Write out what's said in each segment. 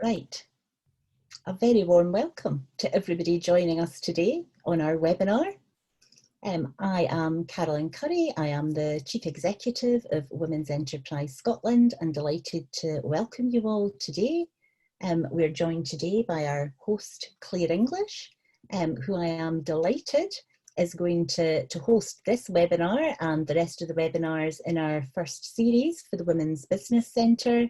Right, a very warm welcome to everybody joining us today on our webinar. I am Caroline Curry. I am the Chief Executive of Women's Enterprise Scotland and delighted to welcome you all today. We're joined today by our host, Clare English, who I am delighted is going to host this webinar and the rest of the webinars in our first series for the Women's Business Centre.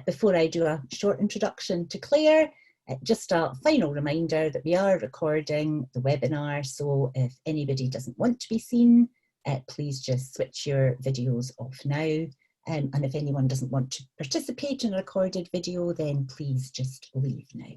Before I do a short introduction to Clare, just a final reminder that we are recording the webinar, so if anybody doesn't want to be seen, please just switch your videos off now. And if anyone doesn't want to participate in a recorded video, then please just leave now.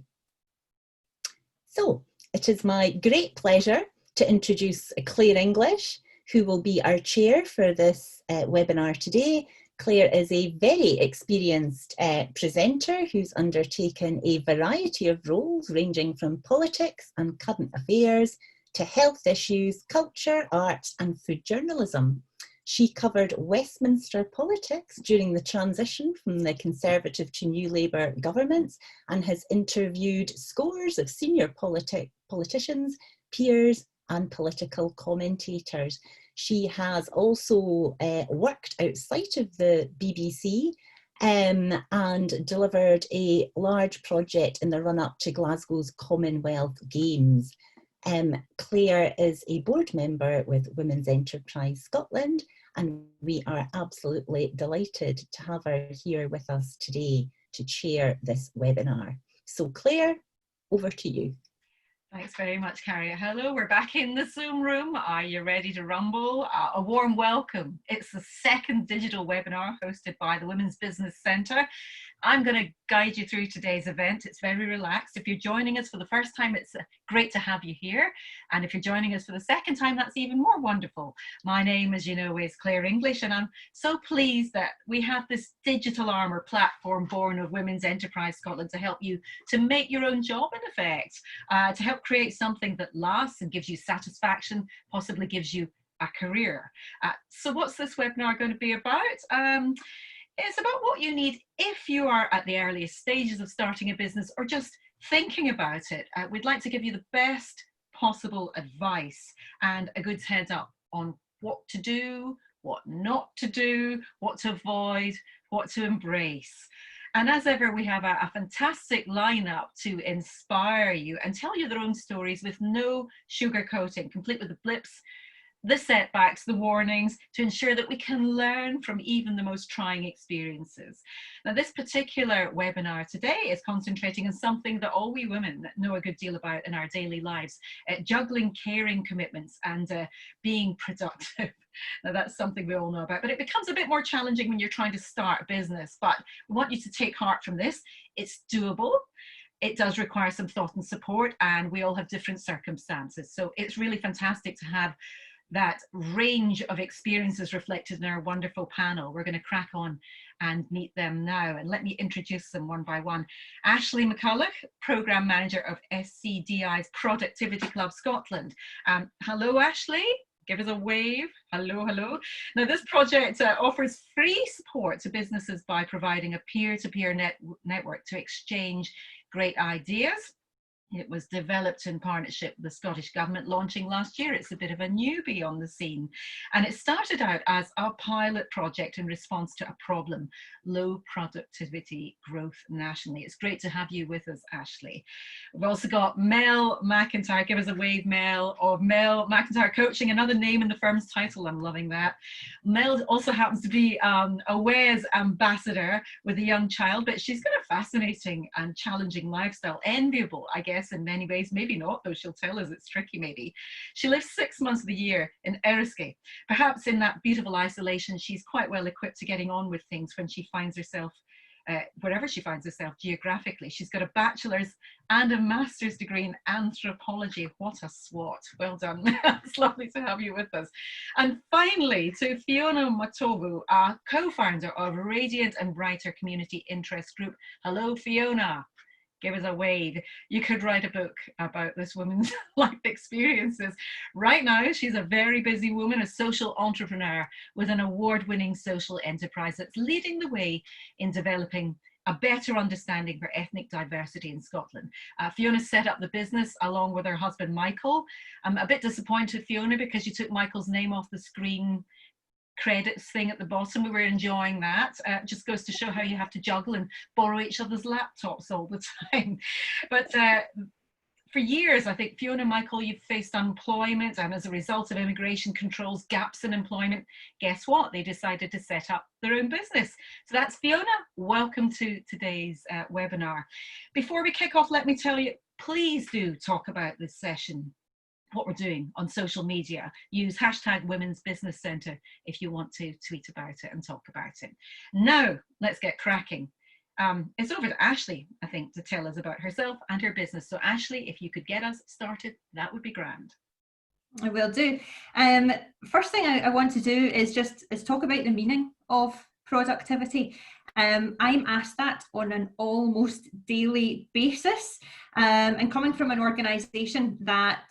So it is my great pleasure to introduce Clare English, who will be our chair for this webinar today. Clare is a very experienced presenter who's undertaken a variety of roles ranging from politics and current affairs to health issues, culture, arts and food journalism. She covered Westminster politics during the transition from the Conservative to New Labour governments and has interviewed scores of senior politicians, peers and political commentators. She has also worked outside of the BBC and delivered a large project in the run-up to Glasgow's Commonwealth Games. Clare is a board member with Women's Enterprise Scotland, and we are absolutely delighted to have her here with us today to chair this webinar. So Clare, over to you. Thanks very much, Carrie. Hello, we're back in the Zoom room. Are you ready to rumble? A warm welcome. It's the second digital webinar hosted by the Women's Business Centre. I'm going to guide you through today's event. It's very relaxed. If you're joining us for the first time, it's great to have you here. And if you're joining us for the second time, that's even more wonderful. My name, as you know, is Clare English, and I'm so pleased that we have this digital armour platform born of Women's Enterprise Scotland to help you to make your own job in effect, to help create something that lasts and gives you satisfaction, possibly gives you a career. So what's this webinar going to be about? It's about what you need if you are at the earliest stages of starting a business or just thinking about it. We'd like to give you the best possible advice and a good heads up on what to do, what not to do, what to avoid, what to embrace. And as ever, we have a fantastic lineup to inspire you and tell you their own stories with no sugarcoating, complete with the blips, the setbacks, the warnings, to ensure that we can learn from even the most trying experiences. Now, this particular webinar today is concentrating on something that all we women know a good deal about in our daily lives, juggling caring commitments and being productive. Now, that's something we all know about, but it becomes a bit more challenging when you're trying to start a business. But we want you to take heart from this. It's doable. It does require some thought and support, and we all have different circumstances. So it's really fantastic to have that range of experiences reflected in our wonderful panel. We're going to crack on and meet them now. And let me introduce them one by one. Ashleigh McCulloch, Programme Manager of SCDI's Productivity Club Scotland. Hello, Ashleigh. Give us a wave. Hello, hello. Now, this project offers free support to businesses by providing a peer-to-peer network to exchange great ideas. It was developed in partnership with the Scottish Government, launching last year. It's a bit of a newbie on the scene. And it started out as a pilot project in response to a problem, low productivity growth nationally. It's great to have you with us, Ashleigh. We've also got Mel MacIntyre. Give us a wave, Mel, of Mel MacIntyre Coaching, another name in the firm's title. I'm loving that. Mel also happens to be a WES ambassador with a young child, but she's got a fascinating and challenging lifestyle, enviable, I guess, in many ways, maybe not, though she'll tell us it's tricky maybe. She lives 6 months of the year in Eriskay. Perhaps in that beautiful isolation, she's quite well equipped to getting on with things when she finds herself, wherever she finds herself geographically. She's got a bachelor's and a master's degree in anthropology. What a swat. Well done. It's lovely to have you with us. And finally, to Pheona Matovu, our co-founder of Radiant and Brighter Community Interest Group. Hello, Pheona. Give us a wave. You could write a book about this woman's life experiences. Right now, she's a very busy woman, a social entrepreneur with an award-winning social enterprise that's leading the way in developing a better understanding for ethnic diversity in Scotland. Pheona set up the business along with her husband Michael. I'm a bit disappointed, Pheona, because you took Michael's name off the screen credits thing at the bottom. We were enjoying that. Just goes to show how you have to juggle and borrow each other's laptops all the time. But for years, I think, Pheona, Michael, you've faced unemployment, and as a result of immigration controls, gaps in employment, guess what? They decided to set up their own business. So that's Pheona. Welcome to today's webinar. Before we kick off, let me tell you, please do talk about this session, what we're doing on social media. Use hashtag Women's Business Centre if you want to tweet about it and talk about it. Now, let's get cracking. It's over to Ashleigh, I think, to tell us about herself and her business. So Ashleigh, if you could get us started, that would be grand. I will do. First thing I want to do is talk about the meaning of productivity. I'm asked that on an almost daily basis, and coming from an organisation that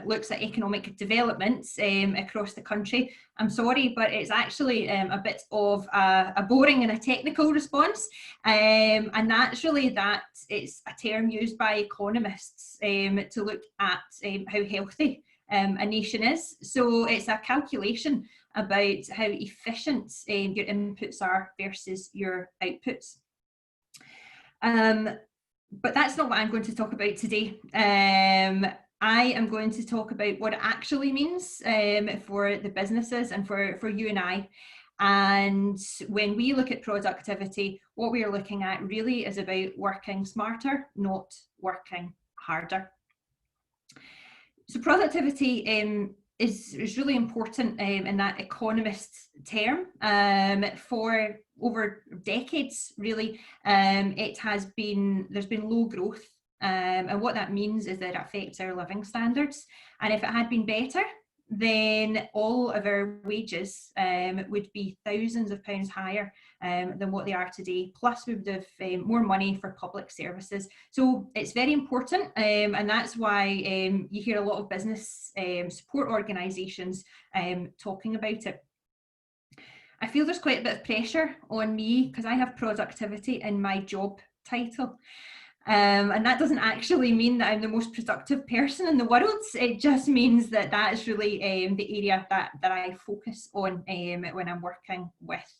looks at economic development across the country, I'm sorry, but it's actually a bit of a boring and a technical response, and that's really that it's a term used by economists to look at how healthy a nation is. So it's a calculation about how efficient your inputs are versus your outputs. But that's not what I'm going to talk about today. I am going to talk about what it actually means for the businesses and for you and I. And when we look at productivity, what we are looking at really is about working smarter, not working harder. So productivity is really important in that economist term. For over decades, really, there's been low growth, and what that means is that it affects our living standards. And if it had been better, then all of our wages would be thousands of pounds higher than what they are today. Plus, we would have more money for public services. So it's very important, and that's why you hear a lot of business support organisations talking about it. I feel there's quite a bit of pressure on me because I have productivity in my job title. And that doesn't actually mean that I'm the most productive person in the world. It just means that is really the area that I focus on when I'm working with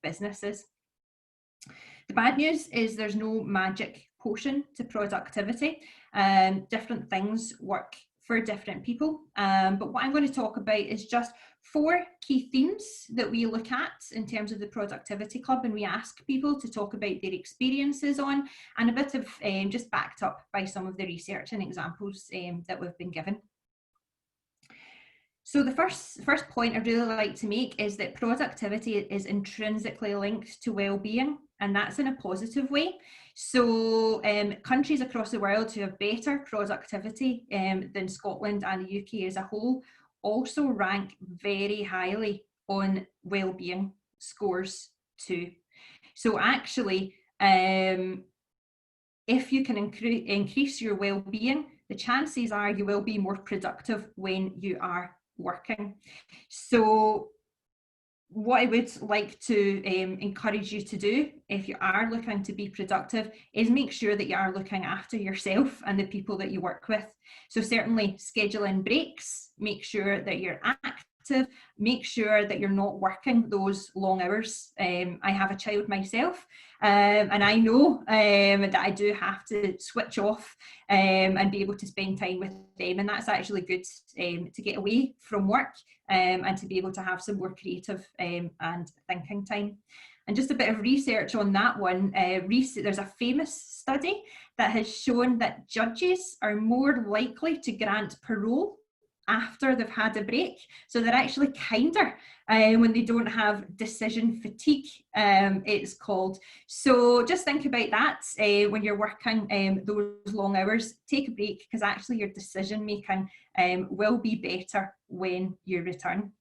businesses. The bad news is there's no magic potion to productivity. Different things work for different people. But what I'm going to talk about is just 4 key themes that we look at in terms of the Productivity Club, and we ask people to talk about their experiences on, and a bit of just backed up by some of the research and examples that we've been given. So the first point I'd really like to make is that productivity is intrinsically linked to well-being, and that's in a positive way. So countries across the world who have better productivity than Scotland and the UK as a whole also rank very highly on well-being scores too. So actually, if you can increase your well-being, the chances are you will be more productive when you are working. So what I would like to encourage you to do if you are looking to be productive is make sure that you are looking after yourself and the people that you work with. So certainly schedule in breaks, make sure that you're active, make sure that you're not working those long hours. I have a child myself, and I know that I do have to switch off and be able to spend time with them, and that's actually good to get away from work and to be able to have some more creative and thinking time. And just a bit of research on that one, there's a famous study that has shown that judges are more likely to grant parole after they've had a break. So they're actually kinder when they don't have decision fatigue, it's called. So just think about that when you're working those long hours. Take a break, because actually your decision making will be better when you return.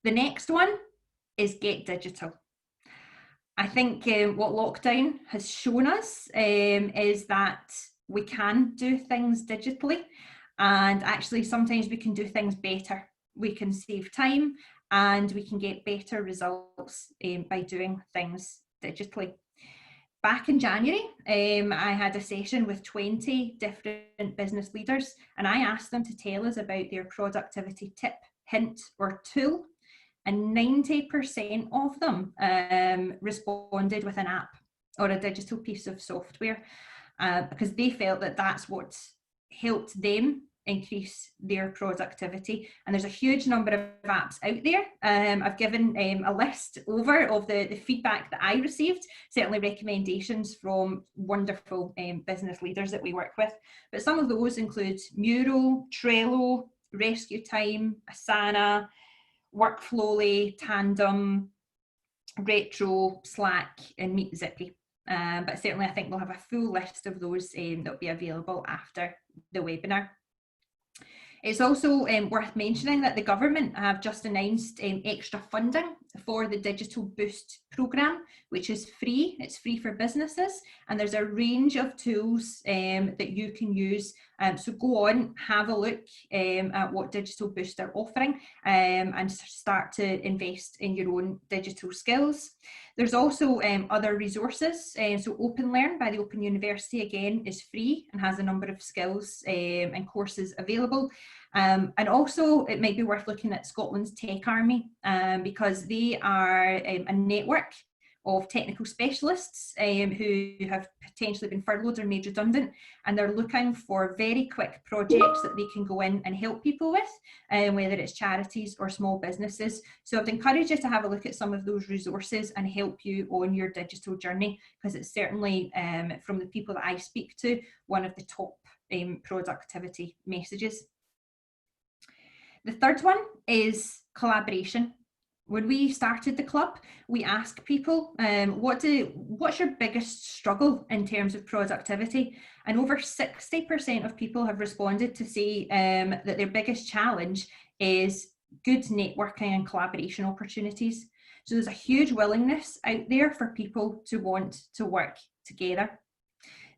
The next one is get digital. I think what lockdown has shown us is that we can do things digitally, and actually sometimes we can do things better. We can save time and we can get better results by doing things digitally. back in January, I had a session with 20 different business leaders, and I asked them to tell us about their productivity tip, hint, or tool. And 90% of them responded with an app or a digital piece of software, because they felt that that's what helped them increase their productivity. And there's a huge number of apps out there. I've given a list over of the feedback that I received, certainly recommendations from wonderful business leaders that we work with. But some of those include Mural, Trello, Rescue Time, Asana, Workflowly, Tandem, Retro, Slack, and Meet Zippy. But certainly I think we'll have a full list of those that will be available after the webinar. It's also worth mentioning that the government have just announced extra funding for the Digital Boost programme, which is free. It's free for businesses, and there's a range of tools that you can use. So go on, have a look at what Digital Boost are offering and start to invest in your own digital skills. There's also other resources. So Open Learn by the Open University, again, is free and has a number of skills and courses available. And also it might be worth looking at Scotland's Tech Army because they are a network of technical specialists who have potentially been furloughed or made redundant, and they're looking for very quick projects that they can go in and help people with, whether it's charities or small businesses. So I'd encourage you to have a look at some of those resources and help you on your digital journey, because it's certainly, from the people that I speak to, one of the top productivity messages. The third one is collaboration. When we started the club, we asked people, what's your biggest struggle in terms of productivity? And over 60% of people have responded to say that their biggest challenge is good networking and collaboration opportunities. So there's a huge willingness out there for people to want to work together.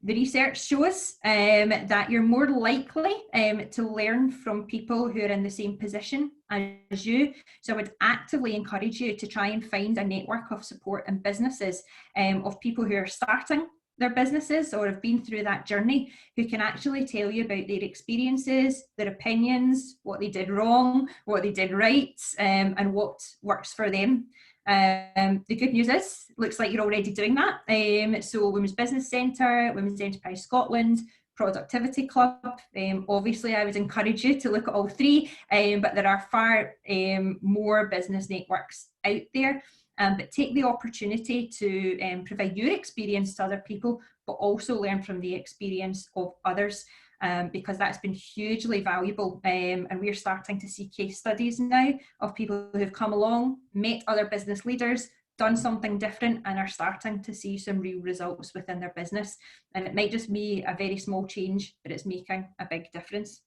The research shows that you're more likely to learn from people who are in the same position as you. So I would actively encourage you to try and find a network of support and businesses of people who are starting their businesses or have been through that journey, who can actually tell you about their experiences, their opinions, what they did wrong, what they did right, and what works for them. The good news is, looks like you're already doing that. So Women's Business Centre, Women's Enterprise Scotland, Productivity Club. Obviously I would encourage you to look at all three, but there are far more business networks out there. But take the opportunity to provide your experience to other people, but also learn from the experience of others. Because that's been hugely valuable, and we're starting to see case studies now of people who've come along, met other business leaders, done something different, and are starting to see some real results within their business. And it might just be a very small change, but it's making a big difference.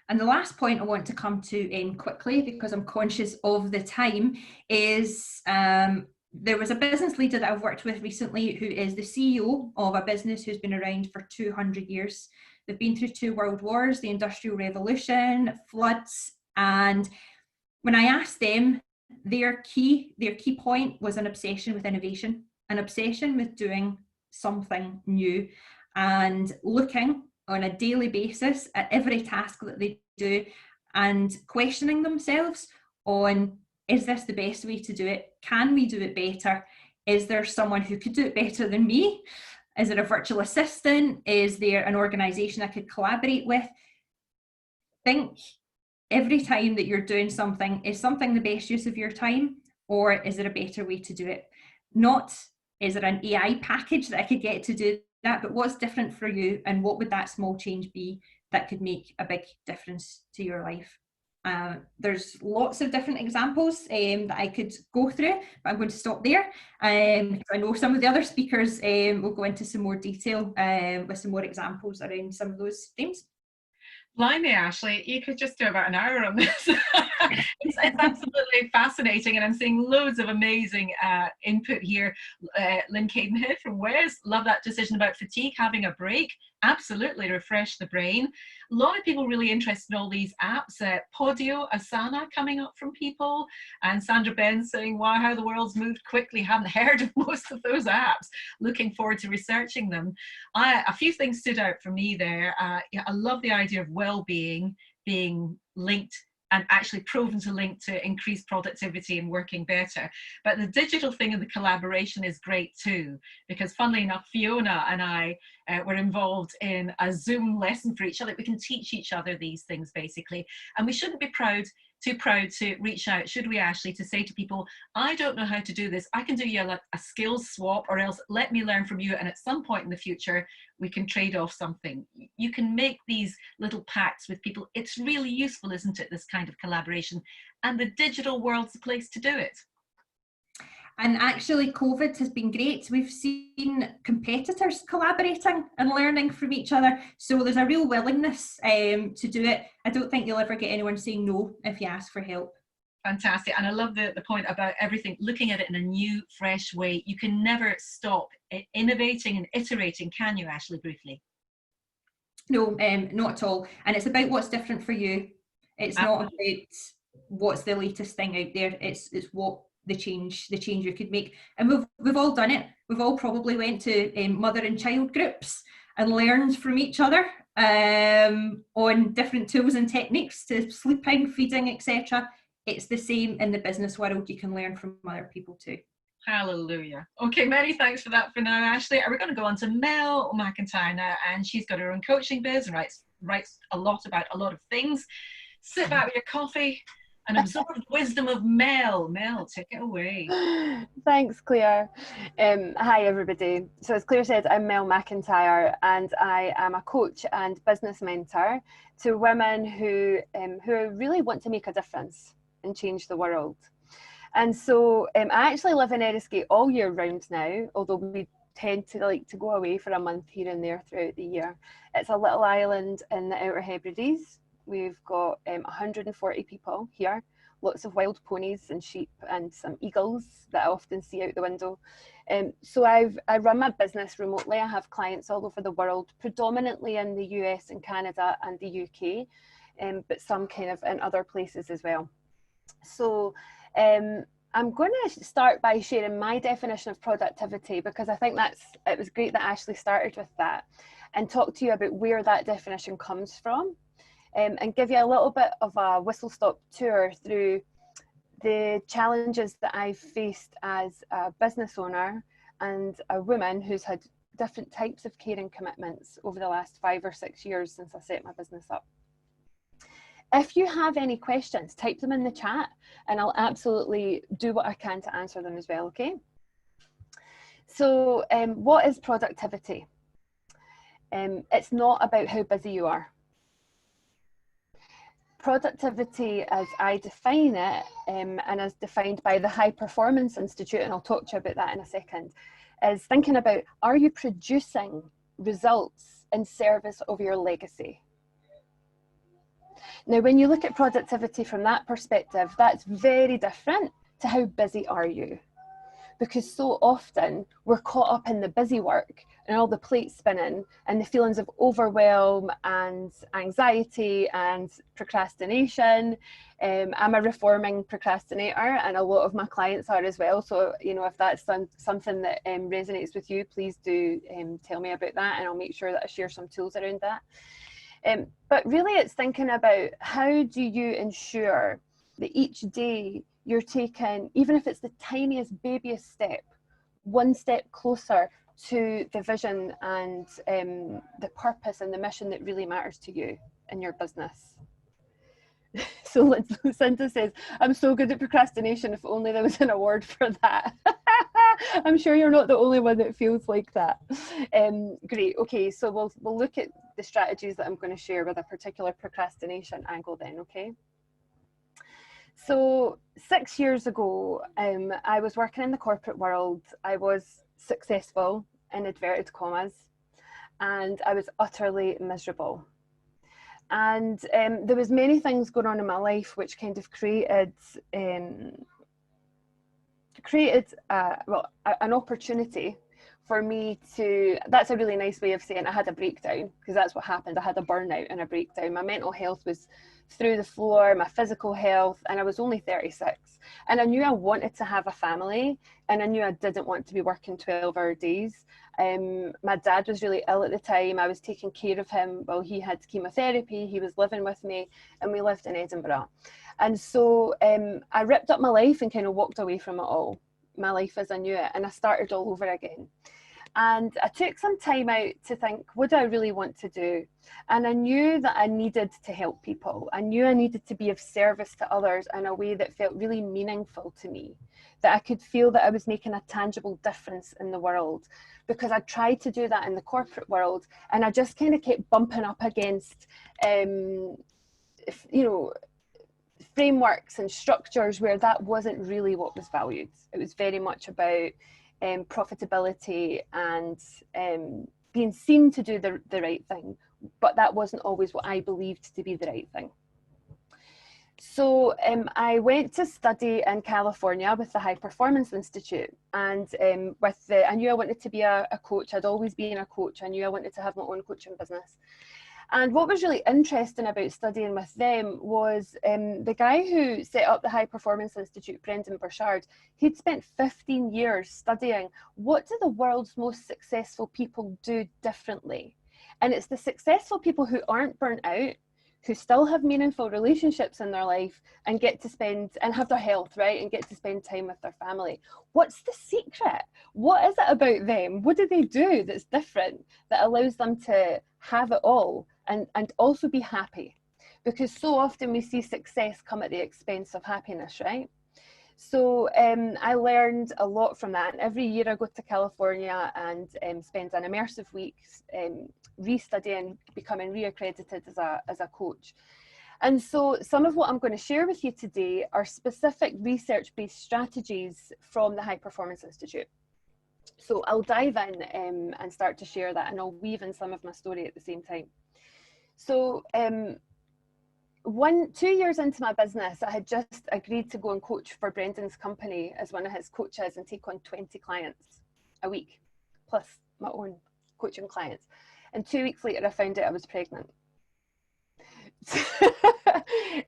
And the last point I want to come to quickly, because I'm conscious of the time, is there was a business leader that I've worked with recently who is the CEO of a business who's been around for 200 years. They've been through 2 world wars, the Industrial Revolution, floods, and when I asked them, their key point was an obsession with innovation, an obsession with doing something new and looking on a daily basis at every task that they do and questioning themselves on, is this the best way to do it? Can we do it better? Is there someone who could do it better than me? Is there a virtual assistant? Is there an organisation I could collaborate with? Think every time that you're doing something, is something the best use of your time, or is there a better way to do it? Not, is there an AI package that I could get to do that, but what's different for you, and what would that small change be that could make a big difference to your life? There's lots of different examples that I could go through, but I'm going to stop there. I know some of the other speakers will go into some more detail with some more examples around some of those themes. Blimey, Ashleigh, you could just do about an hour on this. It's absolutely fascinating, and I'm seeing loads of amazing input here. Lynn Cadenhead from Wes, love that decision about fatigue, having a break. Absolutely refresh the brain. A lot of people really interested in all these apps. Podio, Asana coming up from people, and Sandra Ben saying, wow, how the world's moved quickly. Haven't heard of most of those apps. Looking forward to researching them. A few things stood out for me there. Yeah, I love the idea of well-being being linked and actually proven to link to increased productivity and working better. But the digital thing and the collaboration is great too, because funnily enough, Pheona and I were involved in a Zoom lesson for each other. We can teach each other these things basically, and we shouldn't be too proud to reach out, should we, Ashleigh, to say to people, I don't know how to do this. I can do you a skills swap, or else let me learn from you, and at some point in the future, we can trade off something. You can make these little pacts with people. It's really useful, isn't it, this kind of collaboration? And the digital world's the place to do it. And actually, COVID has been great. We've seen competitors collaborating and learning from each other. So there's a real willingness to do it. I don't think you'll ever get anyone saying no if you ask for help. Fantastic. And I love the point about everything, looking at it in a new, fresh way. You can never stop innovating and iterating, can you, Ashleigh, briefly? No, not at all. And it's about what's different for you. It's not about what's the latest thing out there. It's what the change you could make. And we've all done it. We've all probably went to mother and child groups and learned from each other on different tools and techniques to sleeping, feeding, etc. It's the same in the business world. You can learn from other people too. Hallelujah. Okay, many thanks for that for now, Ashleigh. We're going to go on to Mel MacIntyre now, and she's got her own coaching biz and writes a lot about a lot of things. Sit back with your coffee and absorb the wisdom of Mel. Mel, take it away. Thanks, Claire. Hi, everybody. So as Claire said, I'm Mel MacIntyre, and I am a coach and business mentor to women who really want to make a difference and change the world. And so I actually live in Eriskay all year round now, although we tend to like to go away for a month here and there throughout the year. It's a little island in the Outer Hebrides. We've got 140 people here, lots of wild ponies and sheep and some eagles that I often see out the window. So I run my business remotely. I have clients all over the world, predominantly in the US and Canada and the UK, but some kind of in other places as well. So I'm going to start by sharing my definition of productivity, because I think it was great that Ashleigh started with that, and talk to you about where that definition comes from. And give you a little bit of a whistle-stop tour through the challenges that I've faced as a business owner and a woman who's had different types of caring commitments over the last 5 or 6 years since I set my business up. If you have any questions, type them in the chat and I'll absolutely do what I can to answer them as well, okay? So what is productivity? It's not about how busy you are. Productivity, as I define it, and as defined by the High Performance Institute, and I'll talk to you about that in a second, is thinking about, are you producing results in service of your legacy? Now, when you look at productivity from that perspective, that's very different to how busy are you? Because so often we're caught up in the busy work and all the plates spinning and the feelings of overwhelm and anxiety and procrastination. I'm a reforming procrastinator, and a lot of my clients are as well. So, you know, if that's something that resonates with you, please do tell me about that, and I'll make sure that I share some tools around that. But really it's thinking about, how do you ensure that each day you're taking, even if it's the tiniest, babyest step, one step closer to the vision and the purpose and the mission that really matters to you in your business. So Lucinda says, I'm so good at procrastination, if only there was an award for that. I'm sure you're not the only one that feels like that. Great, okay, so we'll look at the strategies that I'm going to share with a particular procrastination angle then, okay? So 6 years ago, I was working in the corporate world. I was successful, in inverted commas, and I was utterly miserable. And there was many things going on in my life which kind of created an opportunity for me to, that's a really nice way of saying I had a breakdown, because that's what happened. I had a burnout and a breakdown. My mental health was through the floor, my physical health, and I was only 36. And I knew I wanted to have a family, and I knew I didn't want to be working 12-hour days. My dad was really ill at the time. I was taking care of him while he had chemotherapy. He was living with me, and we lived in Edinburgh. And so I ripped up my life and kind of walked away from it all, my life as I knew it, and I started all over again. And I took some time out to think, what do I really want to do? And I knew that I needed to help people. I knew I needed to be of service to others in a way that felt really meaningful to me, that I could feel that I was making a tangible difference in the world, because I tried to do that in the corporate world, and I just kind of kept bumping up against, frameworks and structures where that wasn't really what was valued. It was very much about profitability and being seen to do the right thing, but that wasn't always what I believed to be the right thing. So I went to study in California with the High Performance Institute, and I knew I wanted to be a coach. I'd always been a coach. I knew I wanted to have my own coaching business. And what was really interesting about studying with them was the guy who set up the High Performance Institute, Brendan Burchard, he'd spent 15 years studying what do the world's most successful people do differently. And it's the successful people who aren't burnt out, who still have meaningful relationships in their life and get to spend and have their health, right? And get to spend time with their family. What's the secret? What is it about them? What do they do that's different that allows them to have it all and also be happy? Because so often we see success come at the expense of happiness, right? So I learned a lot from that. And every year I go to California and spend an immersive week restudying, becoming reaccredited as a coach. And so some of what I'm going to share with you today are specific research-based strategies from the High Performance Institute. So I'll dive in and start to share that, and I'll weave in some of my story at the same time. So 2 years into my business, I had just agreed to go and coach for Brendan's company as one of his coaches and take on 20 clients a week, plus my own coaching clients. And 2 weeks later, I found out I was pregnant.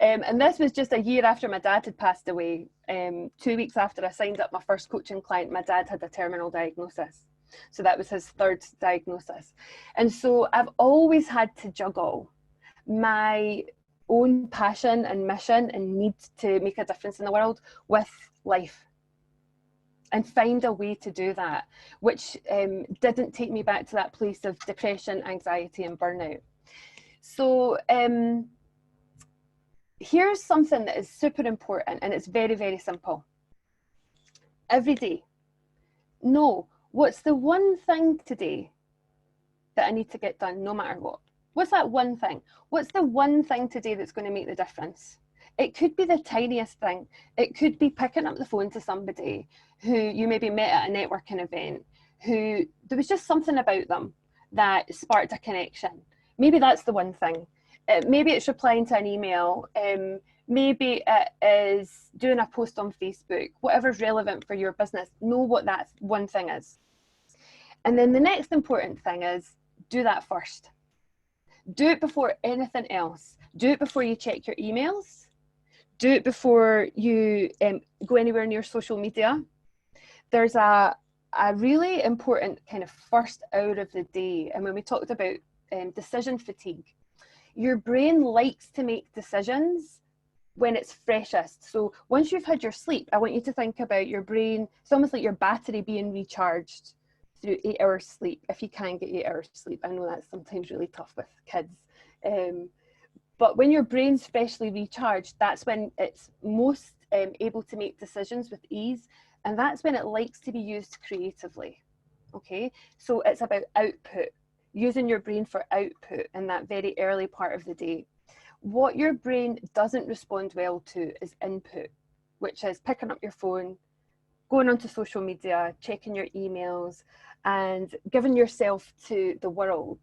And this was just a year after my dad had passed away. 2 weeks after I signed up my first coaching client, my dad had a terminal diagnosis. So that was his third diagnosis. And so I've always had to juggle my own passion and mission and need to make a difference in the world with life, and find a way to do that, which didn't take me back to that place of depression, anxiety, and burnout. So here's something that is super important, and it's very, very simple. Every day, know what's the one thing today that I need to get done no matter what. What's that one thing? What's the one thing today that's going to make the difference? It could be the tiniest thing. It could be picking up the phone to somebody who you maybe met at a networking event, who there was just something about them that sparked a connection. Maybe that's the one thing. Maybe it's replying to an email. Maybe it is doing a post on Facebook, whatever's relevant for your business. Know what that one thing is. And then the next important thing is do that first. Do it before anything else. Do it before you check your emails. Do it before you go anywhere near social media. There's a really important kind of first hour of the day. And when we talked about decision fatigue, your brain likes to make decisions when it's freshest. So once you've had your sleep, I want you to think about your brain. It's almost like your battery being recharged through 8 hours sleep, if you can get 8 hours sleep. I know that's sometimes really tough with kids. But when your brain's freshly recharged, that's when it's most able to make decisions with ease. And that's when it likes to be used creatively. Okay, so it's about output, using your brain for output in that very early part of the day. What your brain doesn't respond well to is input, which is picking up your phone, going onto social media, checking your emails, and giving yourself to the world.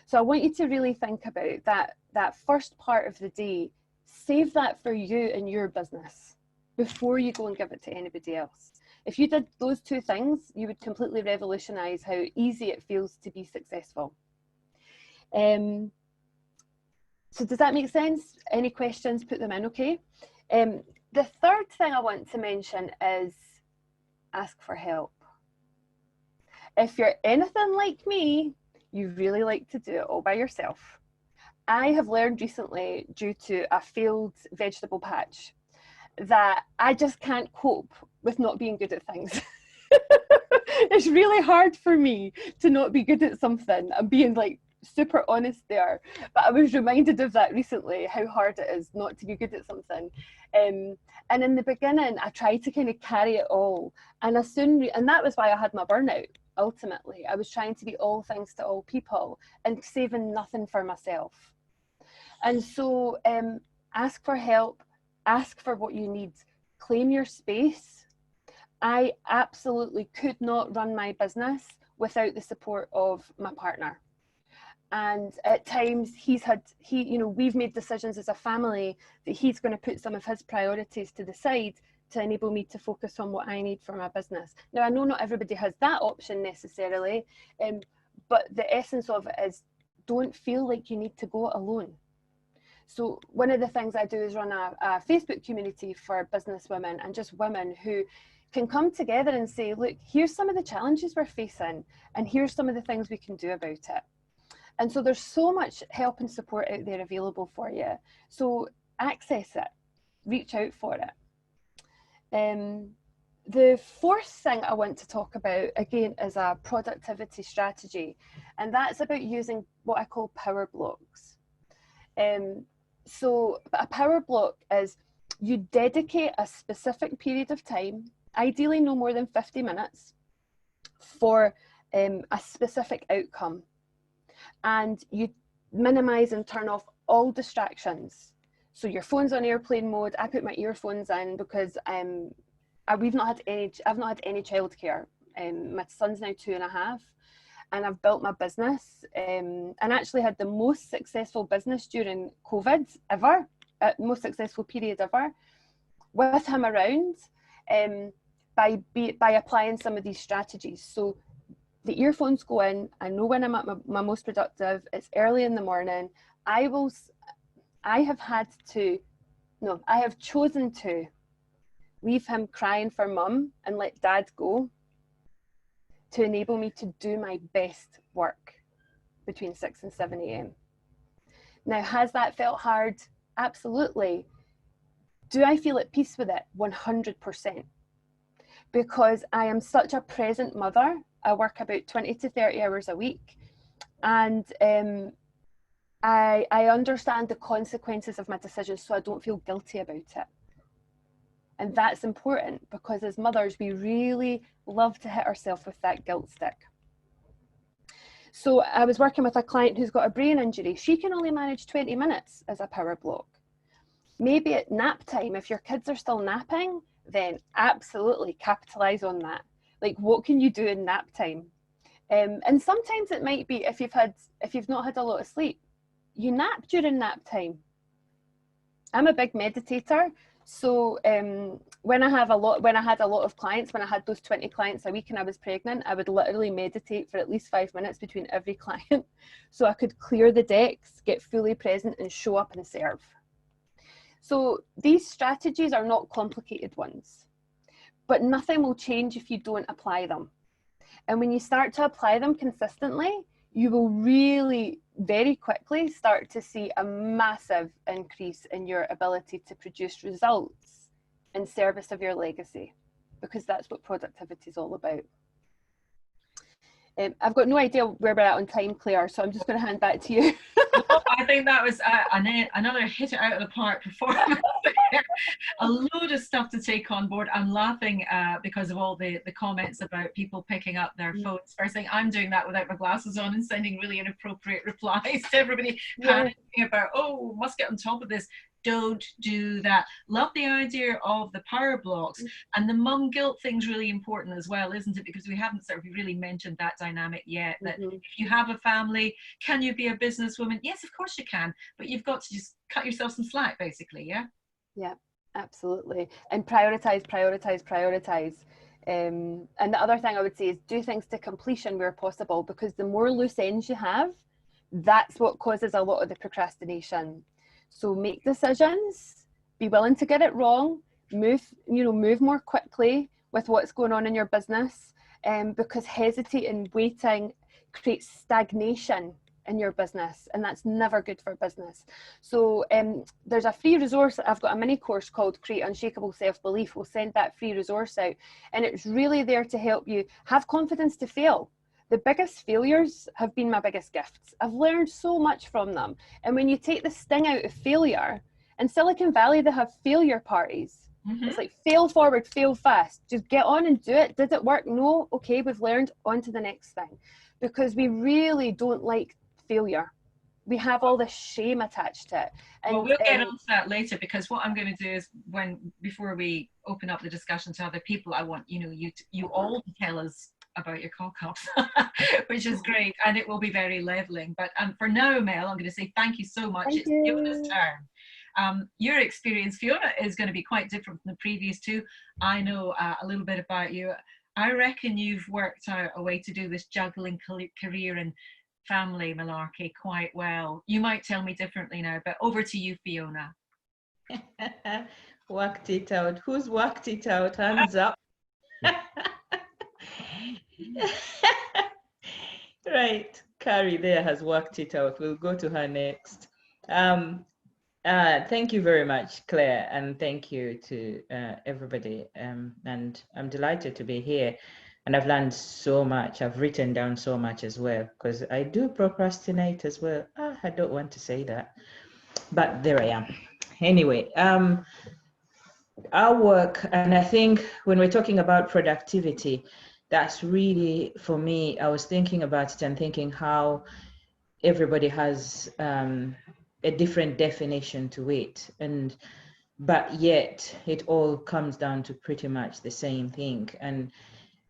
So I want you to really think about that first part of the day. Save that for you and your business before you go and give it to anybody else. If you did those two things, you would completely revolutionize how easy it feels to be successful. So does that make sense? Any questions, put them in, okay? The third thing I want to mention is ask for help. If you're anything like me, you really like to do it all by yourself. I have learned recently, due to a failed vegetable patch, that I just can't cope with not being good at things. It's really hard for me to not be good at something. I'm being like super honest there, but I was reminded of that recently, how hard it is not to be good at something. And in the beginning, I tried to kind of carry it all, and and that was why I had my burnout. Ultimately, I was trying to be all things to all people and saving nothing for myself. And so ask for help, ask for what you need, claim your space. I absolutely could not run my business without the support of my partner. And at times we've made decisions as a family that he's going to put some of his priorities to the side to enable me to focus on what I need for my business. Now, I know not everybody has that option necessarily, but the essence of it is, don't feel like you need to go alone. So one of the things I do is run a Facebook community for business women and just women who can come together and say, look, here's some of the challenges we're facing, and here's some of the things we can do about it. And so there's so much help and support out there available for you. So access it, reach out for it. The fourth thing I want to talk about, again, is a productivity strategy. And that's about using what I call power blocks. So a power block is you dedicate a specific period of time, ideally no more than 50 minutes, for a specific outcome. And you minimize and turn off all distractions. So your phone's on airplane mode. I put my earphones in because I've not had any childcare. My son's now 2.5, and I've built my business and actually had the most successful business during COVID ever, most successful period ever, with him around, by applying some of these strategies. So the earphones go in. I know when I'm at my most productive. It's early in the morning. I have chosen to leave him crying for mum and let dad go to enable me to do my best work between 6 and 7 a.m. Now, has that felt hard? Absolutely. Do I feel at peace with it? 100%. Because I am such a present mother. I work about 20 to 30 hours a week, and I understand the consequences of my decisions, so I don't feel guilty about it. And that's important, because as mothers, we really love to hit ourselves with that guilt stick. So I was working with a client who's got a brain injury. She can only manage 20 minutes as a power block. Maybe at nap time, if your kids are still napping, then absolutely capitalize on that. Like, what can you do in nap time? And sometimes it might be if you've not had a lot of sleep, you nap during nap time. I'm a big meditator, so when I had a lot of clients, when I had those 20 clients a week and I was pregnant, I would literally meditate for at least 5 minutes between every client, so I could clear the decks, get fully present, and show up and serve. So these strategies are not complicated ones, but nothing will change if you don't apply them. And when you start to apply them consistently, you will really very quickly start to see a massive increase in your ability to produce results in service of your legacy, because that's what productivity is all about. I've got no idea where we're at on time, Claire, so I'm just going to hand back to you. Well, I think that was another hit it out of the park performance. A load of stuff to take on board. I'm laughing because of all the comments about people picking up their phones. First thing, I'm doing that without my glasses on and sending really inappropriate replies to everybody, panicking about, oh, must get on top of this. don't do that. Love the idea of the power blocks. And the mum guilt thing's really important as well, isn't it? Because we haven't sort of really mentioned that dynamic yet, that if you have a family, can you be a businesswoman? Yes, of course you can, but you've got to just cut yourself some slack, basically, yeah? Yeah, absolutely. And prioritize. And the other thing I would say is do things to completion where possible, because the more loose ends you have, that's what causes a lot of the procrastination. So make decisions, be willing to get it wrong, move more quickly with what's going on in your business, because hesitating, waiting creates stagnation in your business, and that's never good for business. So there's a free resource. I've got a mini course called Create Unshakable Self-Belief. We'll send that free resource out, and it's really there to help you have confidence to fail. The biggest failures have been my biggest gifts. I've learned so much from them. And when you take the sting out of failure, in Silicon Valley, they have failure parties. It's like fail forward, fail fast. Just get on and do it. Did it work? No. Okay, we've learned. On to the next thing. Because we really don't like failure. We have all this shame attached to it. And, well, we'll get onto that later, because what I'm going to do is, before we open up the discussion to other people, I want you all to tell us about your cock-ups, which is great, and it will be very leveling. But for now, Mel, I'm going to say thank you so much. It's Pheona's turn. Your experience, Pheona, is going to be quite different from the previous two. I know a little bit about you. I reckon you've worked out a way to do this juggling career and family malarkey quite well. You might tell me differently now, but over to you, Pheona. Worked it out. Who's worked it out? Hands up. Right, Carrie there has worked it out. We'll go to her next. Thank you very much, Claire, and thank you to everybody. And I'm delighted to be here, and I've learned so much. I've written down so much as well, because I do procrastinate as well. I don't want to say that, but there I am. Anyway, our work, and I think when we're talking about productivity, that's really, for me, I was thinking about it and thinking how everybody has a different definition to it, but yet it all comes down to pretty much the same thing. And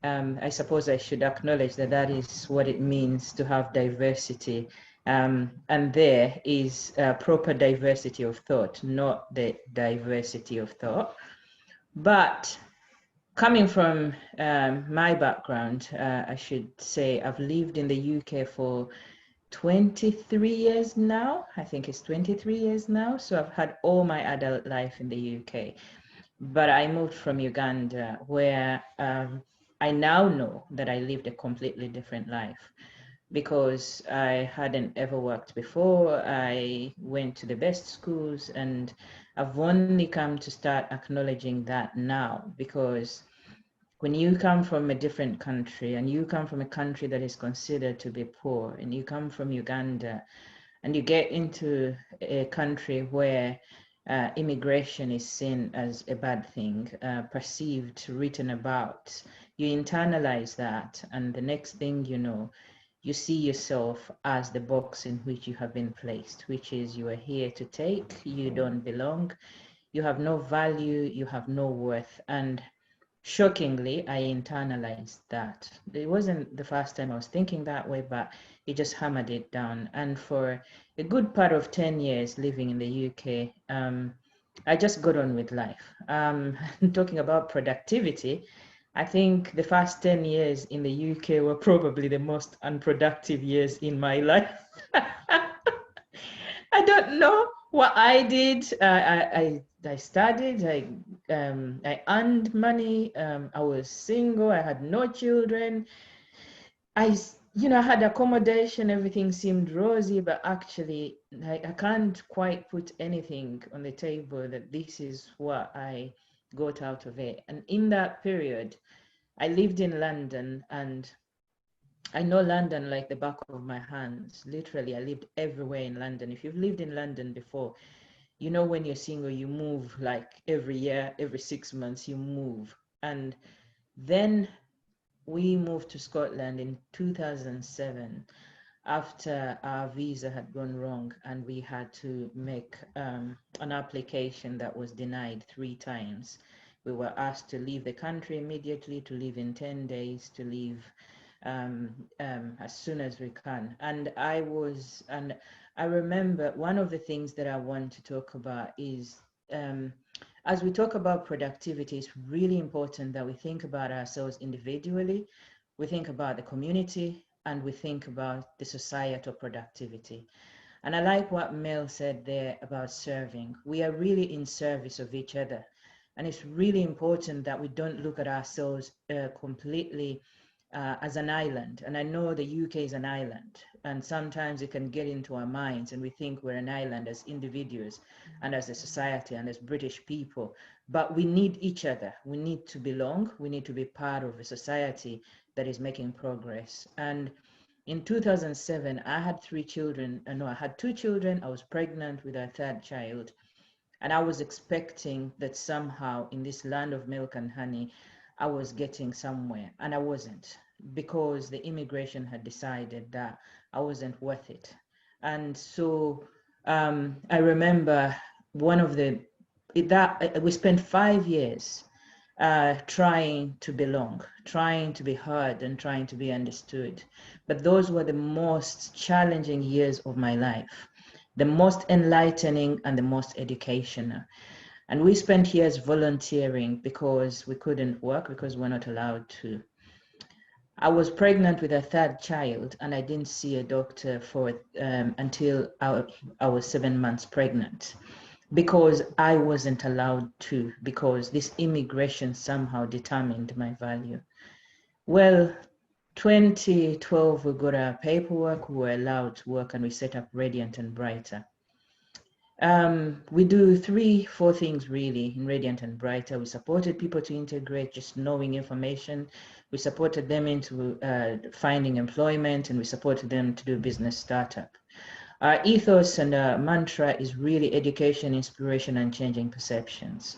I suppose I should acknowledge that that is what it means to have diversity, and there is proper diversity of thought, not the diversity of thought. But coming from my background, I should say I've lived in the UK for 23 years now. I think it's 23 years now. So I've had all my adult life in the UK. But I moved from Uganda, where I now know that I lived a completely different life, because I hadn't ever worked before. I went to the best schools, and I've only come to start acknowledging that now, because when you come from a different country, and you come from a country that is considered to be poor, and you come from Uganda, and you get into a country where immigration is seen as a bad thing, perceived, written about, you internalize that, and the next thing you know, you see yourself as the box in which you have been placed, which is you are here to take, you don't belong, you have no value, you have no worth. And shockingly, I internalized that. It wasn't the first time I was thinking that way, but it just hammered it down. And for a good part of 10 years living in the UK, I just got on with life. Talking about productivity, I think the first 10 years in the UK were probably the most unproductive years in my life. I don't know what I did. I studied, I earned money, I was single, I had no children. I had accommodation, everything seemed rosy, but actually I can't quite put anything on the table that this is what I got out of it. And in that period, I lived in London, and I know London like the back of my hands. Literally, I lived everywhere in London. If you've lived in London before, you know when you're single, you move like every year, every 6 months, you move. And then we moved to Scotland in 2007. after our visa had gone wrong and we had to make an application that was denied 3 times. We were asked to leave the country immediately, to leave in 10 days, to leave as soon as we can. And I remember one of the things that I want to talk about is, as we talk about productivity, it's really important that we think about ourselves individually, we think about the community, and we think about the societal productivity. And I like what Mel said there about serving. We are really in service of each other. And it's really important that we don't look at ourselves completely as an island. And I know the UK is an island, and sometimes it can get into our minds and we think we're an island as individuals and as a society and as British people. But we need each other. We need to belong. We need to be part of a society that is making progress. And in 2007, I had 3 children. I had 2 children. I was pregnant with our 3rd child. And I was expecting that somehow in this land of milk and honey, I was getting somewhere, and I wasn't, because the immigration had decided that I wasn't worth it. And so I remember we spent 5 years trying to belong, trying to be heard, and trying to be understood. But those were the most challenging years of my life, the most enlightening and the most educational. And we spent years volunteering because we couldn't work, because we're not allowed to. I was pregnant with a 3rd child, and I didn't see a doctor for it until I was 7 months pregnant, because I wasn't allowed to, because this immigration somehow determined my value. Well, 2012, we got our paperwork, we were allowed to work, and we set up Radiant and Brighter. We do 3-4 things really in Radiant and Brighter. We supported people to integrate, just knowing information. We supported them into finding employment, and we supported them to do business startup. Our ethos and our mantra is really education, inspiration, and changing perceptions.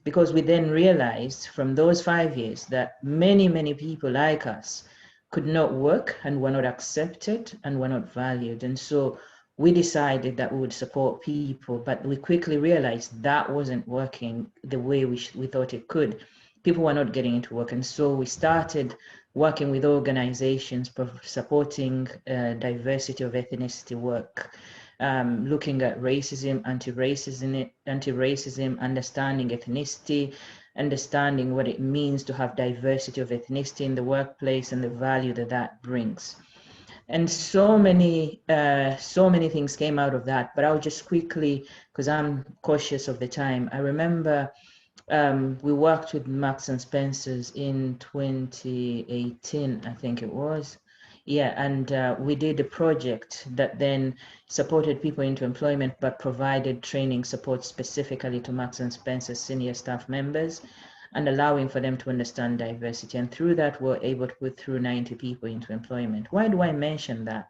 Because we then realized from those 5 years that many, many people like us could not work and were not accepted and were not valued. And so we decided that we would support people, but we quickly realized that wasn't working the way we thought it could. People were not getting into work. And so we started working with organizations supporting diversity of ethnicity work, looking at racism, anti-racism, understanding ethnicity, understanding what it means to have diversity of ethnicity in the workplace and the value that that brings. And so many things came out of that, but I'll just quickly, because I'm cautious of the time. I remember we worked with Marks and Spencer's in 2018, I think it was. Yeah, and we did a project that then supported people into employment, but provided training support specifically to Marks and Spencer's senior staff members, and allowing for them to understand diversity. And through that, we're able to put through 90 people into employment. Why do I mention that?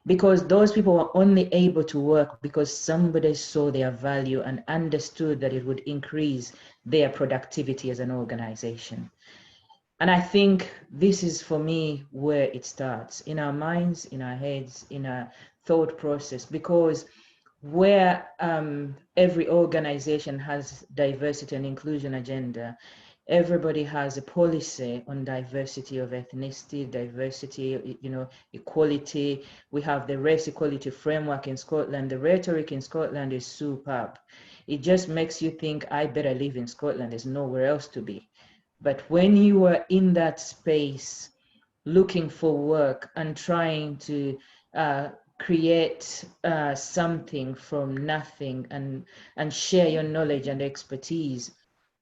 Because those people were only able to work because somebody saw their value and understood that it would increase their productivity as an organization. And I think this is, for me, where it starts, in our minds, in our heads, in our thought process, because where every organization has diversity and inclusion agenda, everybody has a policy on diversity of ethnicity, diversity, equality. We have the race equality framework in Scotland. The rhetoric in Scotland is superb. It just makes you think, I better live in Scotland, there's nowhere else to be. But when you are in that space, looking for work and trying to create something from nothing and share your knowledge and expertise,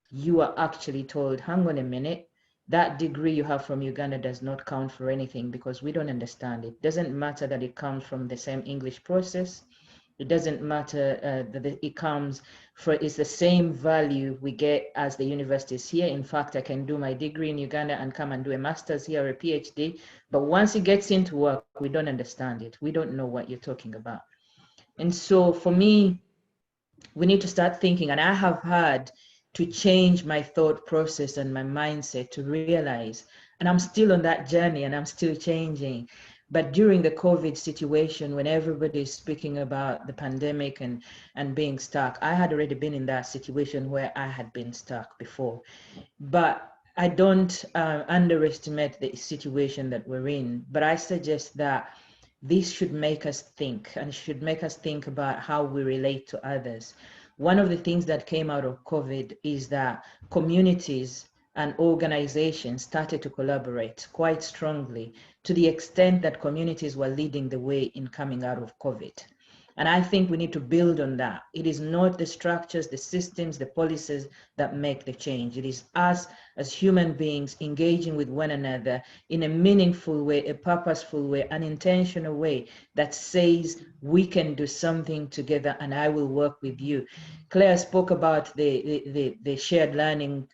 you are actually told, hang on a minute, that degree you have from Uganda does not count for anything because we don't understand it. Doesn't matter that it comes from the same English process. It doesn't matter that it comes for, it's the same value we get as the universities here. In fact, I can do my degree in Uganda and come and do a master's here or a PhD. But once it gets into work, we don't understand it. We don't know what you're talking about. And so for me, we need to start thinking, and I have had to change my thought process and my mindset to realize, and I'm still on that journey and I'm still changing, But during the COVID situation, when everybody is speaking about the pandemic and being stuck, I had already been in that situation where I had been stuck before. But I don't underestimate the situation that we're in, but I suggest that this should make us think, and should make us think about how we relate to others. One of the things that came out of COVID is that communities and organizations started to collaborate quite strongly, to the extent that communities were leading the way in coming out of COVID. And I think we need to build on that. It is not the structures, the systems, the policies that make the change. It is us as human beings engaging with one another in a meaningful way, a purposeful way, an intentional way that says we can do something together and I will work with you. Claire spoke about the shared learning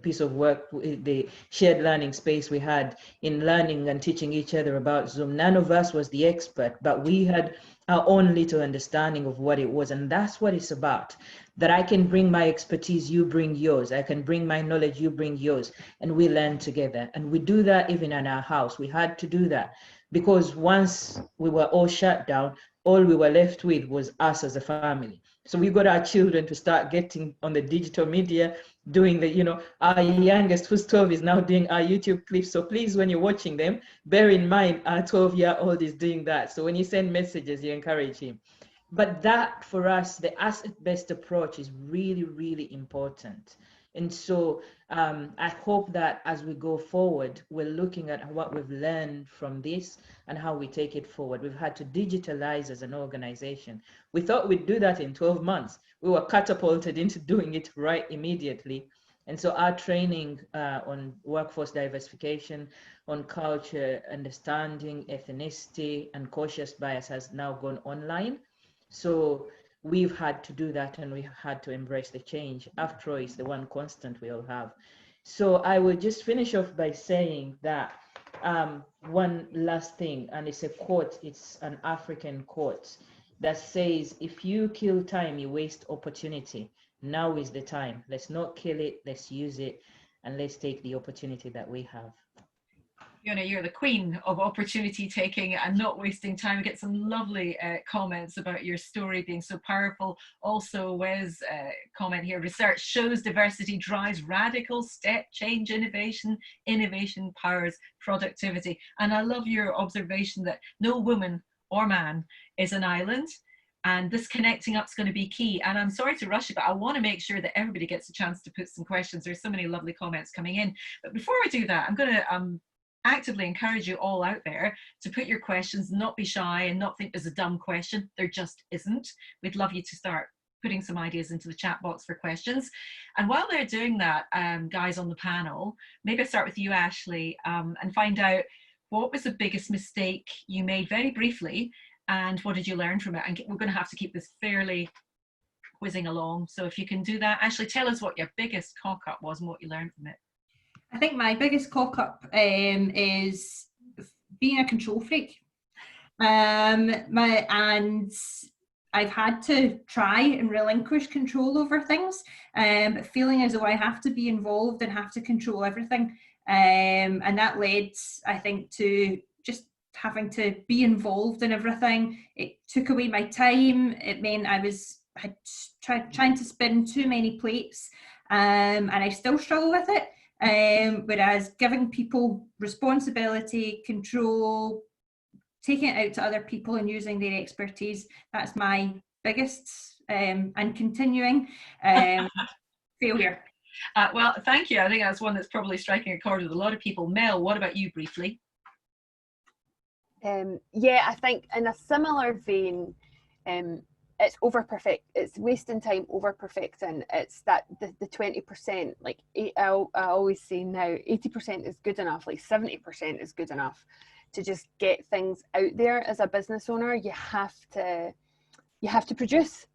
piece of work, the shared learning space we had in learning and teaching each other about Zoom. None of us was the expert, but we had our own little understanding of what it was. And that's what it's about. That I can bring my expertise, you bring yours. I can bring my knowledge, you bring yours. And we learn together. And we do that even in our house. We had to do that because once we were all shut down, all we were left with was us as a family. So we got our children to start getting on the digital media, doing the, our youngest who's 12 is now doing our YouTube clips. So please, when you're watching them, bear in mind our 12-year-old is doing that. So when you send messages, you encourage him. But that for us, the asset-based approach is really, really important. And so I hope that as we go forward, we're looking at what we've learned from this and how we take it forward. We've had to digitalize as an organization. We thought we'd do that in 12 months. We were catapulted into doing it right immediately. And so our training on workforce diversification, on culture, understanding, ethnicity, and cautious bias has now gone online. So we've had to do that and we had to embrace the change. After all, it's the one constant we all have. So I will just finish off by saying that one last thing, and it's a quote, it's an African quote that says, if you kill time, you waste opportunity. Now is the time. Let's not kill it, let's use it, and let's take the opportunity that we have. Pheona, you're the queen of opportunity taking and not wasting time. We get some lovely comments about your story being so powerful. Also, Wes' comment here, research shows diversity drives radical step change innovation. Innovation powers productivity. And I love your observation that no woman or man is an island. And this connecting up is going to be key. And I'm sorry to rush you, but I want to make sure that everybody gets a chance to put some questions. There's so many lovely comments coming in. But before we do that, I'm going to actively encourage you all out there to put your questions, not be shy and not think there's a dumb question. There just isn't. We'd love you to start putting some ideas into the chat box for questions. And while they're doing that, guys on the panel, maybe I'll start with you, Ashleigh, and find out what was the biggest mistake you made very briefly and what did you learn from it? And we're going to have to keep this fairly whizzing along. So if you can do that, Ashleigh, tell us what your biggest cock up was and what you learned from it. I think my biggest cock up is being a control freak. And I've had to try and relinquish control over things, but feeling as though I have to be involved and have to control everything. And that led, I think, to just having to be involved in everything. It took away my time. It meant I was trying to spin too many plates, and I still struggle with it. Whereas giving people responsibility, control, taking it out to other people and using their expertise, that's my biggest and continuing failure. Well, thank you. I think that's one that's probably striking a chord with a lot of people. Mel, what about you briefly? Yeah, I think in a similar vein, it's it's wasting time over perfecting. It's that the 20%, like I always say now, 80% is good enough, like 70% is good enough to just get things out there. As a business owner, you have to produce.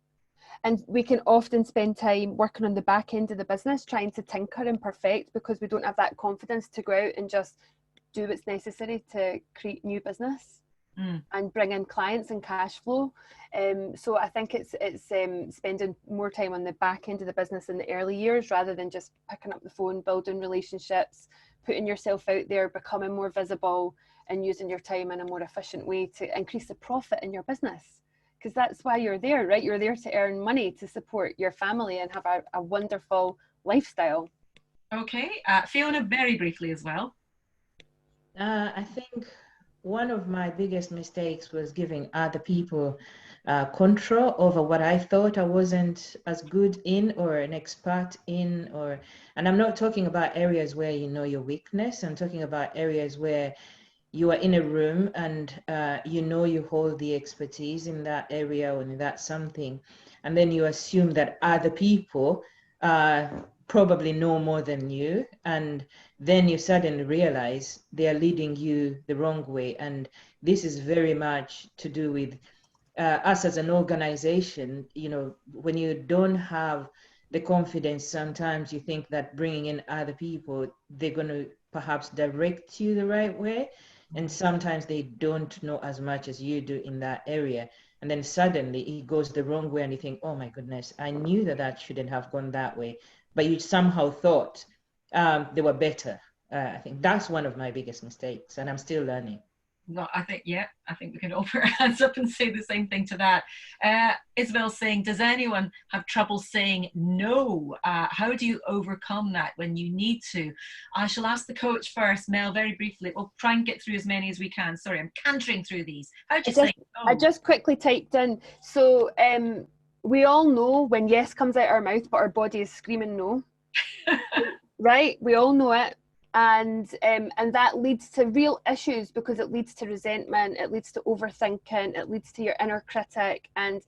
And we can often spend time working on the back end of the business, trying to tinker and perfect, because we don't have that confidence to go out and just do what's necessary to create new business and bring in clients and cash flow. So I think it's spending more time on the back end of the business in the early years, rather than just picking up the phone, building relationships, putting yourself out there, becoming more visible, and using your time in a more efficient way to increase the profit in your business. Because that's why you're there, right? You're there to earn money to support your family and have a wonderful lifestyle. Okay, Pheona, very briefly as well. I think one of my biggest mistakes was giving other people control over what I thought I wasn't as good in or an expert in, and I'm not talking about areas where you know your weakness. I'm talking about areas where you are in a room and you know you hold the expertise in that area or in that something, and then you assume that other people probably know more than you, and then you suddenly realize they are leading you the wrong way. And this is very much to do with us as an organization. You know, when you don't have the confidence, sometimes you think that bringing in other people, they're going to perhaps direct you the right way, and sometimes they don't know as much as you do in that area, and then suddenly it goes the wrong way and you think, oh my goodness, I knew that shouldn't have gone that way, but you somehow thought they were better. I think that's one of my biggest mistakes, and I'm still learning. No, I think we can all put our hands up and say the same thing to that. Isabel's saying, does anyone have trouble saying no? How do you overcome that when you need to? I shall ask the coach first. Mel, very briefly. We'll try and get through as many as we can. Sorry, I'm cantering through these. How do you say no? I just quickly typed in. So we all know when yes comes out our mouth, but our body is screaming no. Right? We all know it. And that leads to real issues, because it leads to resentment, it leads to overthinking, it leads to your inner critic, and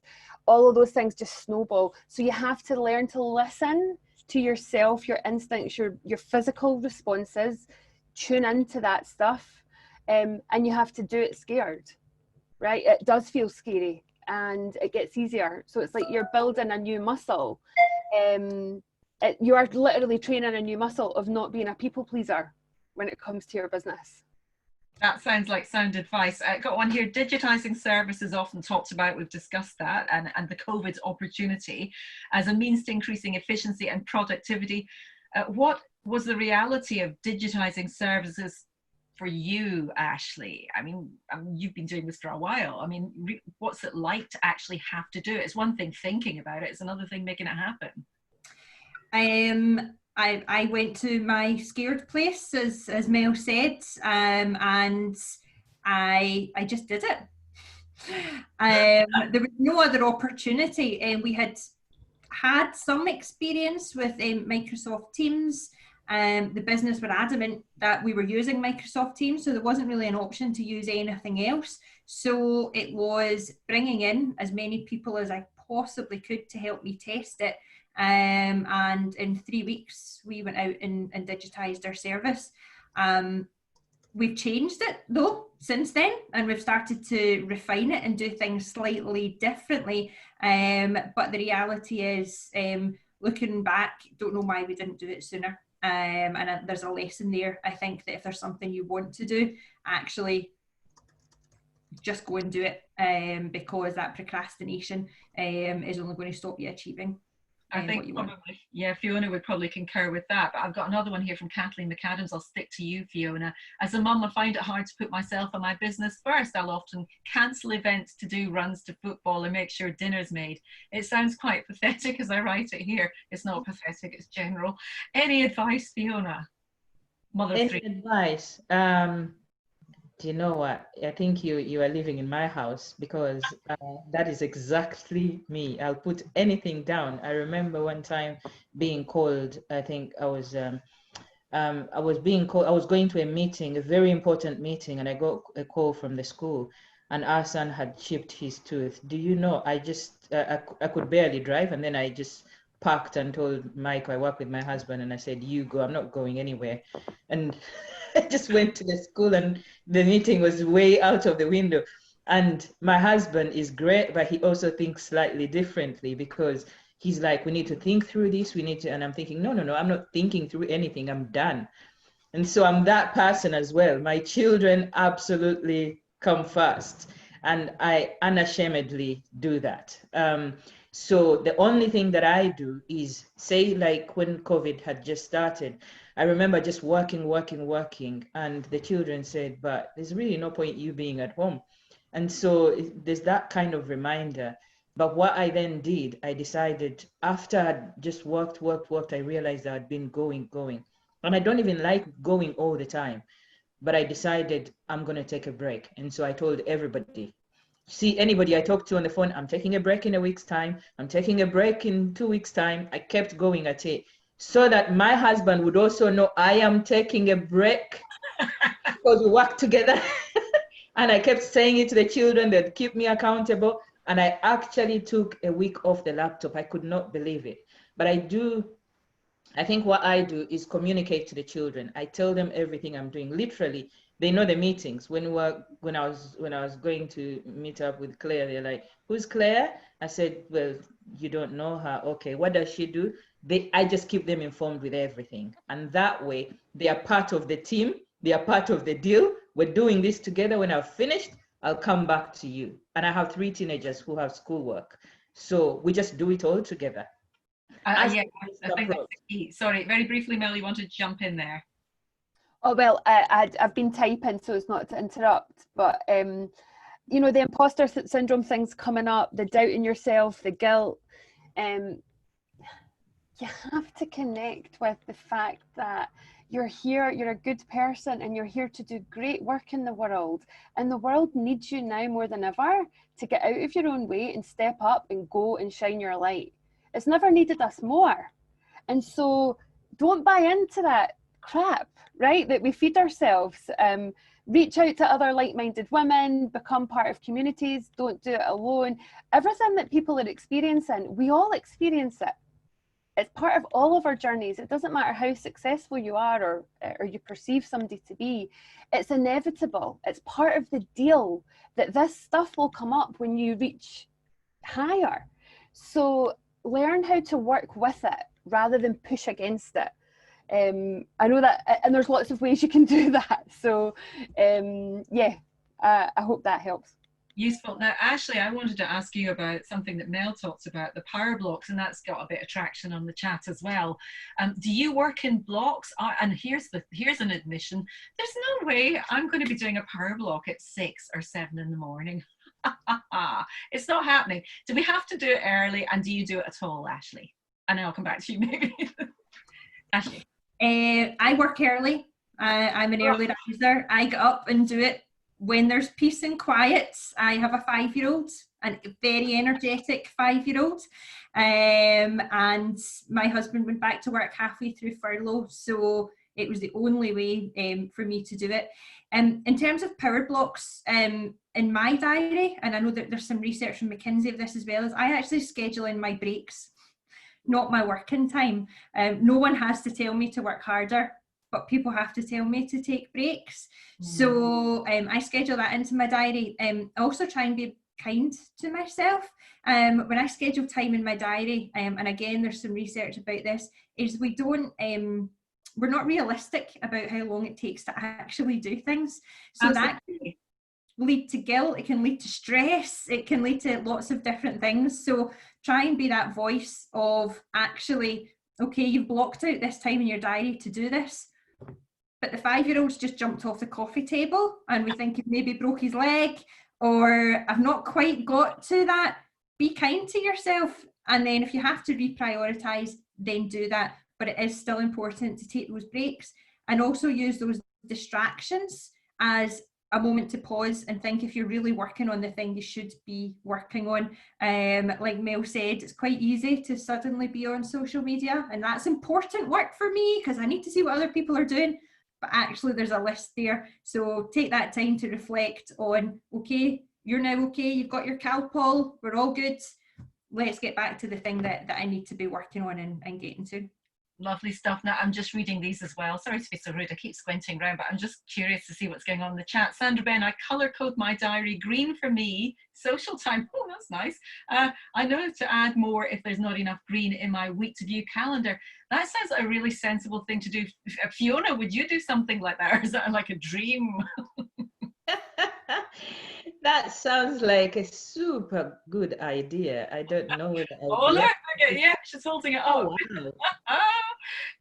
all of those things just snowball. So you have to learn to listen to yourself, your instincts, your physical responses, tune into that stuff, and you have to do it scared, right? It does feel scary and it gets easier. So it's like you're building a new muscle. You are literally training a new muscle of not being a people pleaser when it comes to your business. That sounds like sound advice. I got one here. Digitizing services often talked about. We've discussed that, and the COVID opportunity as a means to increasing efficiency and productivity. What was the reality of digitizing services for you, Ashleigh? I mean, you've been doing this for a while. I mean, what's it like to actually have to do it? It's one thing thinking about it. It's another thing making it happen. I went to my scared place, as Mel said, and I just did it. There was no other opportunity. We had some experience with Microsoft Teams. The business were adamant that we were using Microsoft Teams, so there wasn't really an option to use anything else. So it was bringing in as many people as I possibly could to help me test it. And in 3 weeks, we went out and digitized our service. We've changed it though since then, and we've started to refine it and do things slightly differently. But the reality is, looking back, don't know why we didn't do it sooner. And there's a lesson there. I think that if there's something you want to do, actually just go and do it, because that procrastination is only going to stop you achieving. I think probably, yeah, Pheona would probably concur with that. But I've got another one here from Kathleen McAdams. I'll stick to you, Pheona. As a mum, I find it hard to put myself and my business first. I'll often cancel events to do runs to football and make sure dinner's made. It sounds quite pathetic as I write it here. It's not pathetic, it's general. Any advice, Pheona? Mother of three. Advice? Do you know what? I think you are living in my house, because that is exactly me. I'll put anything down. I remember one time being called. I think I was being called. I was going to a meeting, a very important meeting, and I got a call from the school, and our son had chipped his tooth. Do you know? I could barely drive, and then I just parked and told Mike, I work with my husband, and I said, "You go. I'm not going anywhere." And I just went to the school, and the meeting was way out of the window. And my husband is great, but he also thinks slightly differently, because he's like, we need to think through this. And I'm thinking, no, I'm not thinking through anything. I'm done. And so I'm that person as well. My children absolutely come first, and I unashamedly do that. So the only thing that I do is say, like when COVID had just started, I remember just working, and the children said, but there's really no point you being at home. And so there's that kind of reminder. But what I then did, I decided after I'd just worked, I realized I'd been going. And I don't even like going all the time, but I decided I'm going to take a break. And so I told everybody, see anybody I talked to on the phone, I'm taking a break in a week's time. I'm taking a break in 2 weeks' time. I kept going at it so that my husband would also know I am taking a break because we work together. And I kept saying it to the children that keep me accountable. And I actually took a week off the laptop. I could not believe it. But I think what I do is communicate to the children. I tell them everything I'm doing. Literally, they know the meetings. When I was going to meet up with Claire, they're like, "Who's Claire?" I said, "Well, you don't know her. Okay, what does she do?" I just keep them informed with everything. And that way, they are part of the team. They are part of the deal. We're doing this together. When I've finished, I'll come back to you. And I have 3 teenagers who have schoolwork. So we just do it all together. I think that's the key. Sorry, very briefly, Mel, you wanted to jump in there. Oh, well, I've been typing, so it's not to interrupt. But, you know, the imposter syndrome thing's coming up, the doubt in yourself, the guilt. You have to connect with the fact that you're here, you're a good person, and you're here to do great work in the world. And the world needs you now more than ever to get out of your own way and step up and go and shine your light. It's never needed us more. And so don't buy into that crap, right, that we feed ourselves. Reach out to other like-minded women, become part of communities, don't do it alone. Everything that people are experiencing, we all experience it. It's part of all of our journeys. It doesn't matter how successful you are or you perceive somebody to be. It's inevitable. It's part of the deal that this stuff will come up when you reach higher. So learn how to work with it rather than push against it. I know that, and there's lots of ways you can do that. So yeah, I hope that helps. Useful. Now, Ashleigh, I wanted to ask you about something that Mel talks about, the power blocks, and that's got a bit of traction on the chat as well. Do you work in blocks? And here's an admission. There's no way I'm going to be doing a power block at 6 or 7 in the morning. It's not happening. Do we have to do it early, and do you do it at all, Ashleigh? And then I'll come back to you maybe. Ashleigh. I work early. I'm an early riser. I get up and do it when there's peace and quiet. I have a 5-year-old, and a very energetic 5-year-old, and my husband went back to work halfway through furlough, so it was the only way for me to do it. In terms of power blocks, in my diary, and I know that there's some research from McKinsey of this as well, is I actually schedule in my breaks, not my working time. No one has to tell me to work harder, but people have to tell me to take breaks. So I schedule that into my diary. I also try and be kind to myself. When I schedule time in my diary, and again, there's some research about this, is we're not realistic about how long it takes to actually do things. So that can lead to guilt, it can lead to stress, it can lead to lots of different things. So try and be that voice of actually, okay, you've blocked out this time in your diary to do this, but the 5-year-old's just jumped off the coffee table and we think he maybe broke his leg, or I've not quite got to that. Be kind to yourself, and then if you have to reprioritize, then do that. But it is still important to take those breaks and also use those distractions as a moment to pause and think if you're really working on the thing you should be working on. Like Mel said, it's quite easy to suddenly be on social media, and that's important work for me because I need to see what other people are doing, but actually there's a list there. So take that time to reflect on, okay, you're now okay, you've got your Calpol, we're all good, let's get back to the thing that I need to be working on and getting to. Lovely stuff. Now, I'm just reading these as well. Sorry to be so rude. I keep squinting around, but I'm just curious to see what's going on in the chat. Sandra Ben, I colour code my diary green for me. Social time. Oh, that's nice. I know to add more if there's not enough green in my week to view calendar. That sounds like a really sensible thing to do. Pheona, would you do something like that? Or is that like a dream? That sounds like a super good idea. I don't know whether Oh, look, yeah, she's holding it up. Oh, wow.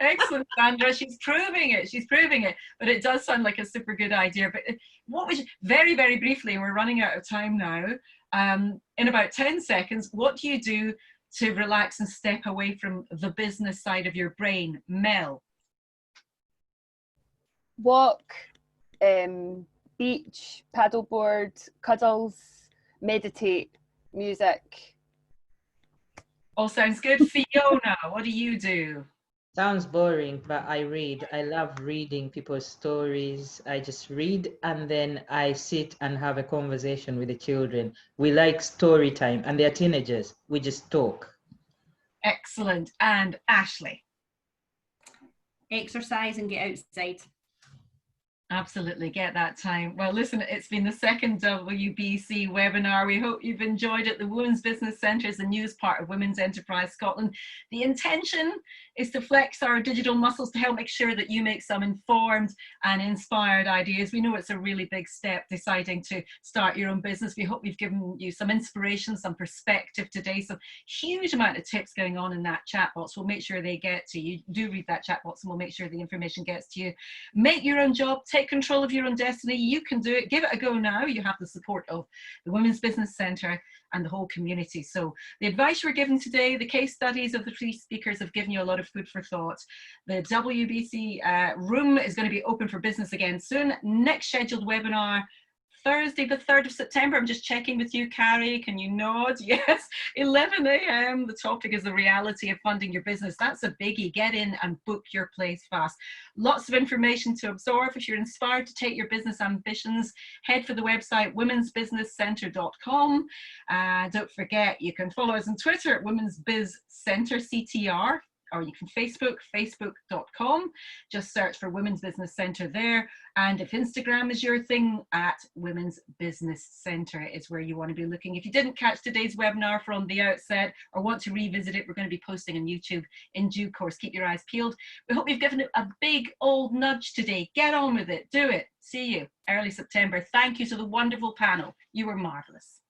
Excellent, Sandra. She's proving it. She's proving it. But it does sound like a super good idea. But what was, very, very briefly, we're running out of time now. In about 10 seconds, what do you do to relax and step away from the business side of your brain? Mel? Walk, beach, paddleboard, cuddles, meditate, music. All sounds good. Pheona, what do you do? Sounds boring, but I read. I love reading people's stories. I just read and then I sit and have a conversation with the children. We like story time and they're teenagers. We just talk. Excellent. And Ashleigh? Exercise and get outside. Absolutely, get that time. Well, listen, it's been the second WBC webinar. We hope you've enjoyed it. The Women's Business Centre is the news part of Women's Enterprise Scotland. The intention is to flex our digital muscles to help make sure that you make some informed and inspired ideas. We know it's a really big step deciding to start your own business. We hope we've given you some inspiration, some perspective today, some huge amount of tips going on in that chat box. We'll make sure they get to you. Do read that chat box and we'll make sure the information gets to you. Make your own job, take control of your own destiny. You can do it. Give it a go now. You have the support of the Women's Business Centre and the whole community. So the advice we're given today, the case studies of the three speakers have given you a lot of food for thought. The WBC room is going to be open for business again soon. Next scheduled webinar, Thursday, the 3rd of September. I'm just checking with you, Carrie. Can you nod? Yes, 11 a.m. The topic is the reality of funding your business. That's a biggie. Get in and book your place fast. Lots of information to absorb. If you're inspired to take your business ambitions, head for the website womensbusinesscentre.com. Don't forget, you can follow us on Twitter at Women's Biz Centre CTR. Or you can facebook.com. Just search for Women's Business Centre there. And if Instagram is your thing, at Women's Business Centre is where you want to be looking. If you didn't catch today's webinar from the outset or want to revisit it, we're going to be posting on YouTube in due course. Keep your eyes peeled. We hope you've given it a big old nudge today. Get on with it. Do it. See you early September. Thank you to the wonderful panel. You were marvellous.